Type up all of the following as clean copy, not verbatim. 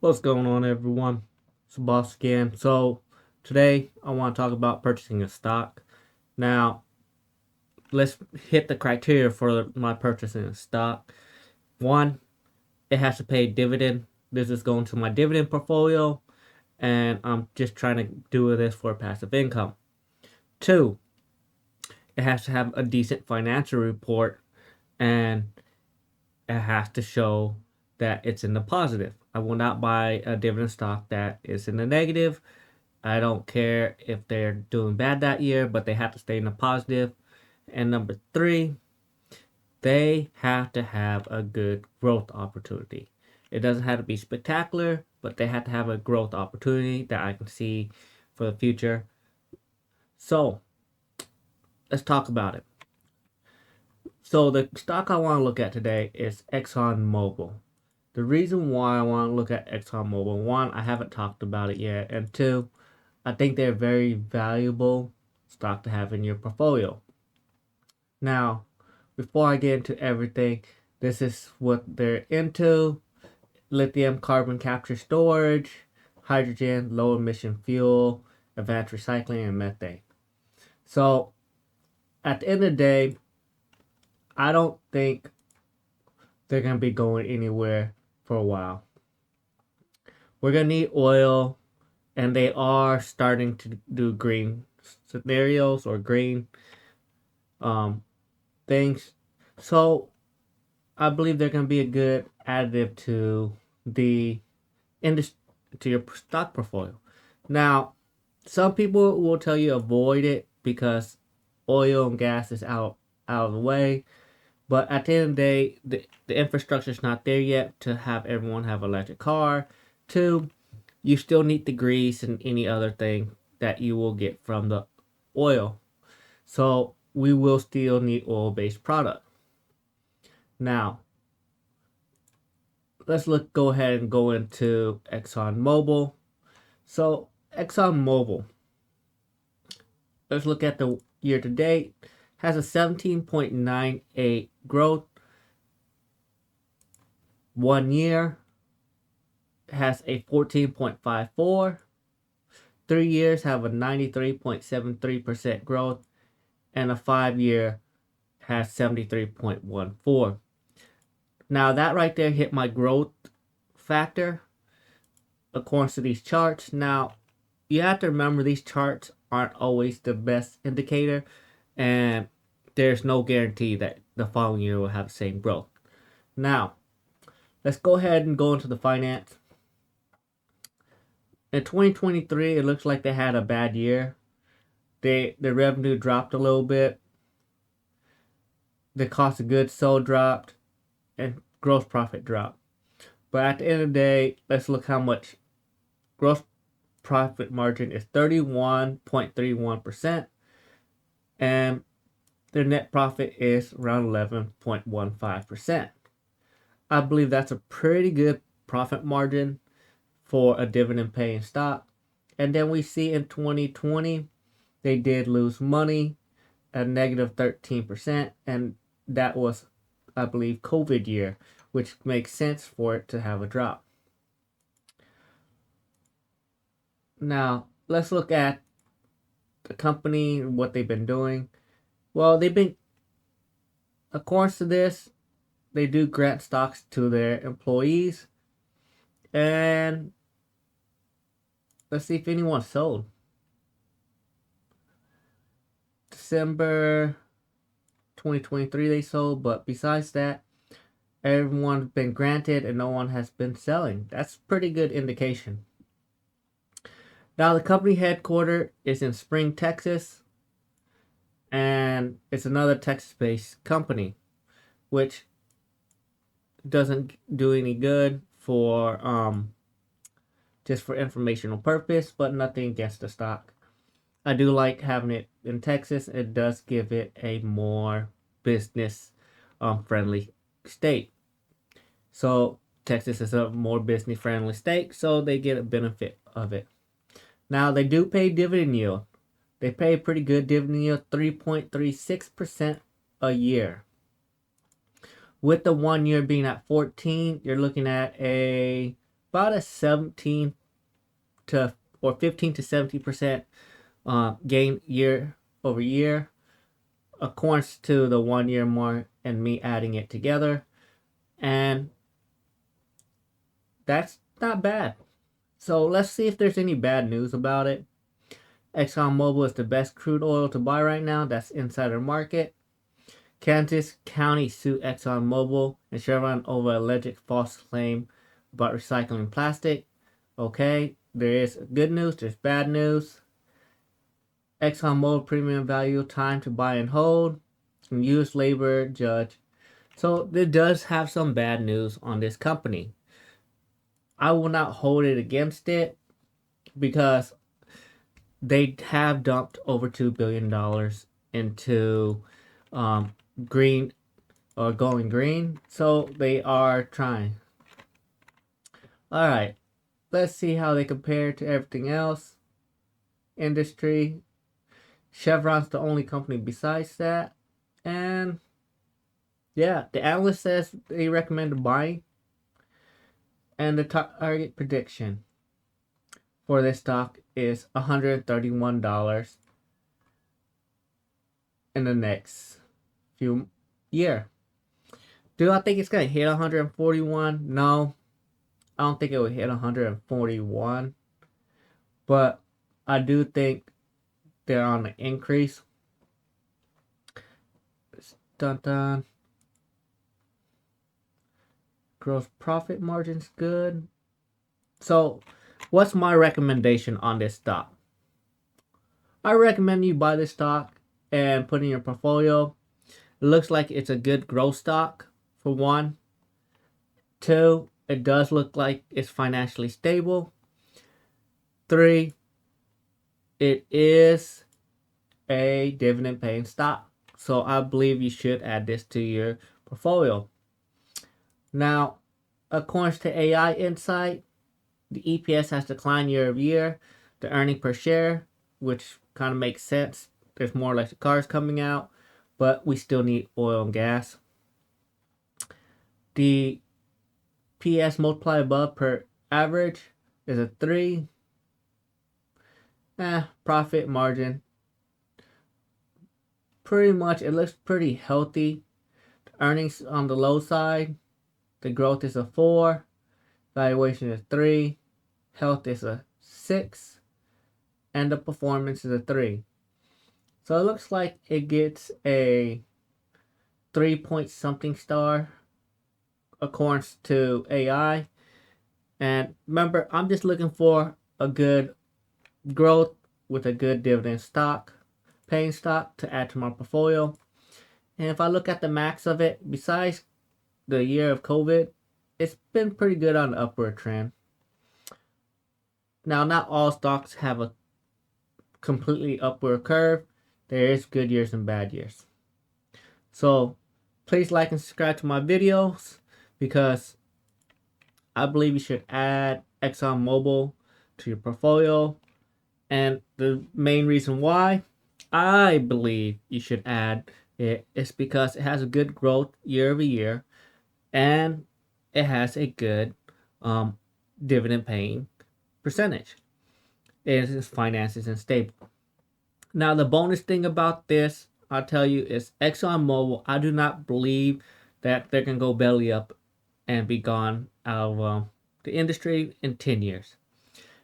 What's going on, everyone? It's the boss again. So, today I want to talk about purchasing a stock. Now, let's hit the criteria for my purchasing a stock. One, it has to pay dividend. This is going to my dividend portfolio, and I'm just trying to do this for passive income. Two, it has to have a decent financial report, and it has to show that it's in the positive. I will not buy a dividend stock that is in the negative. I don't care if they're doing bad that year, but they have to stay in the positive. And number three, they have to have a good growth opportunity. It doesn't have to be spectacular, but they have to have a growth opportunity that I can see for the future. So let's talk about it. So the stock I want to look at today is Exxon Mobil. The reason why I want to look at Exxon Mobil, one, I haven't talked about it yet, and two, I think they're very valuable stock to have in your portfolio. Now, before I get into everything, this is what they're into: lithium carbon capture storage, hydrogen, low emission fuel, advanced recycling, and methane. So, at the end of the day, I don't think they're going to be going anywhere for a while. We're going to need oil, and they are starting to do green scenarios or green um, things. So, I believe they're going to be a good additive to the industry, to your stock portfolio. Now, some people will tell you avoid it because oil and gas is out of the way. But at the end of the day, the infrastructure is not there yet to have everyone have an electric car. Two, you still need the grease and any other thing that you will get from the oil. So we will still need oil-based product. Now, let's go ahead and go into Exxon Mobil. So Exxon Mobil, let's look at the year to date, has a 17.98 growth. 1 year has a 14.54. 3 years have a 93.73% growth, and a 5 year has 73.14. Now that right there hit my growth factor according to these charts. Now you have to remember these charts aren't always the best indicator, and there's no guarantee that the following year will have the same growth. Now, let's go ahead and go into the finance. In 2023, it looks like they had a bad year. The revenue dropped a little bit. The cost of goods sold dropped, and gross profit dropped. But at the end of the day, let's look how much gross profit margin is: 31.31%, and their net profit is around 11.15%. I believe that's a pretty good profit margin for a dividend paying stock. And then we see in 2020, they did lose money at negative 13%, and that was, I believe, COVID year, which makes sense for it to have a drop. Now, let's look at the company and what they've been doing. Well, according to this, they do grant stocks to their employees. And let's see if anyone sold. December 2023 they sold, but besides that, everyone's been granted and no one has been selling. That's pretty good indication. Now the company headquarters is in Spring, Texas, and it's another Texas-based company, which doesn't do any good for just for informational purpose, but nothing against the stock. I do like having it in Texas. It does give it a more business friendly state. So Texas is a more business friendly state, so they get a benefit of it. Now they do pay dividend yield. They pay a pretty good dividend yield, 3.36% a year. With the 1 year being at 14, you're looking at a about a 17 to or 15 to 70% gain year over year, according to the 1 year mark and me adding it together. And that's not bad. So let's see if there's any bad news about it. ExxonMobil is the best crude oil to buy right now. That's insider market. Kansas County sued ExxonMobil and Chevron over alleged false claim about recycling plastic. Okay, there is good news, there's bad news. ExxonMobil premium value time to buy and hold. And used labor judge. So it does have some bad news on this company. I will not hold it against it because they have dumped over $2 billion into green or going green. So they are trying. Alright, let's see how they compare to everything else. Industry. Chevron's the only company besides that. And yeah, the analyst says they recommend buying. And the target prediction for this stock is $131 in the next few year. Do I think it's gonna hit 141? No, I don't think it will hit 141. But I do think they're on the increase. Dun dun. Gross profit margin's good. So, what's my recommendation on this stock? I recommend you buy this stock and put in your portfolio. It looks like it's a good growth stock, for one. Two, it does look like it's financially stable. Three, it is a dividend paying stock. So I believe you should add this to your portfolio. Now, according to AI Insight, the EPS has declined year over year. The earning per share, which kind of makes sense. There's more electric cars coming out, but we still need oil and gas. The PS multiply above per average is a 3. Profit margin. Pretty much, it looks pretty healthy. The earnings on the low side. The growth is a 4. Valuation is 3. Health is a 6. And the performance is a 3. So it looks like it gets a 3 something star according to AI. And remember, I'm just looking for a good growth with a good dividend stock, paying stock to add to my portfolio. And if I look at the max of it, besides the year of COVID, it's been pretty good on the upward trend. Now, not all stocks have a completely upward curve. There is good years and bad years. So please like and subscribe to my videos because I believe you should add ExxonMobil to your portfolio. And the main reason why I believe you should add it is because it has a good growth year over year and it has a good dividend paying percentage. Its finances and stable. Now, the bonus thing about this, I'll tell you, is ExxonMobil. I do not believe that they're going to go belly up and be gone out of the industry in 10 years.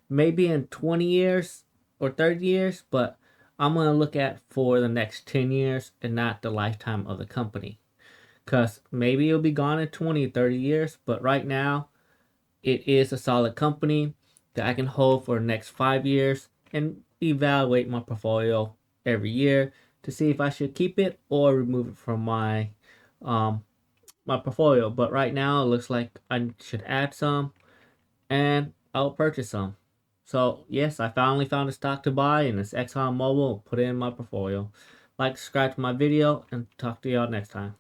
Maybe in 20 years or 30 years, but I'm going to look at for the next 10 years and not the lifetime of the company. Because maybe it'll be gone in 20, 30 years, but right now, it is a solid company that I can hold for the next 5 years and evaluate my portfolio every year to see if I should keep it or remove it from my my portfolio. But right now it looks like I should add some and I'll purchase some. So yes, I finally found a stock to buy and it's ExxonMobil. Put it in my portfolio. Like, subscribe to my video and talk to y'all next time.